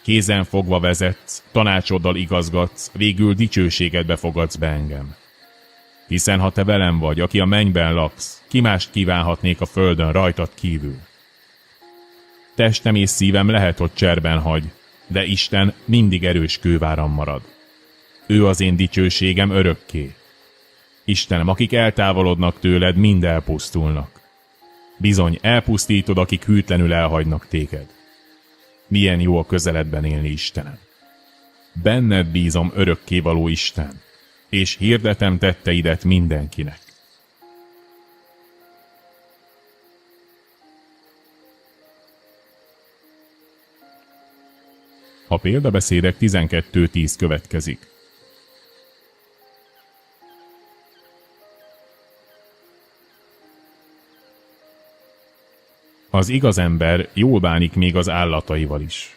Kézen fogva vezetsz, tanácsoddal igazgatsz, végül dicsőségedbe fogadsz be engem. Hiszen ha te velem vagy, aki a mennyben laksz, ki mást kívánhatnék a földön rajtad kívül? Testem és szívem lehet, hogy cserben hagy, de Isten mindig erős kőváram marad. Ő az én dicsőségem örökké. Istenem, akik eltávolodnak tőled, mind elpusztulnak. Bizony, elpusztítod, akik hűtlenül elhagynak téged. Milyen jó a közeledben élni, Istenem. Benned bízom, örökkévaló Isten, és hirdetem tetteidet mindenkinek. A példabeszédek 12:10 következik. Az igaz ember jól bánik még az állataival is.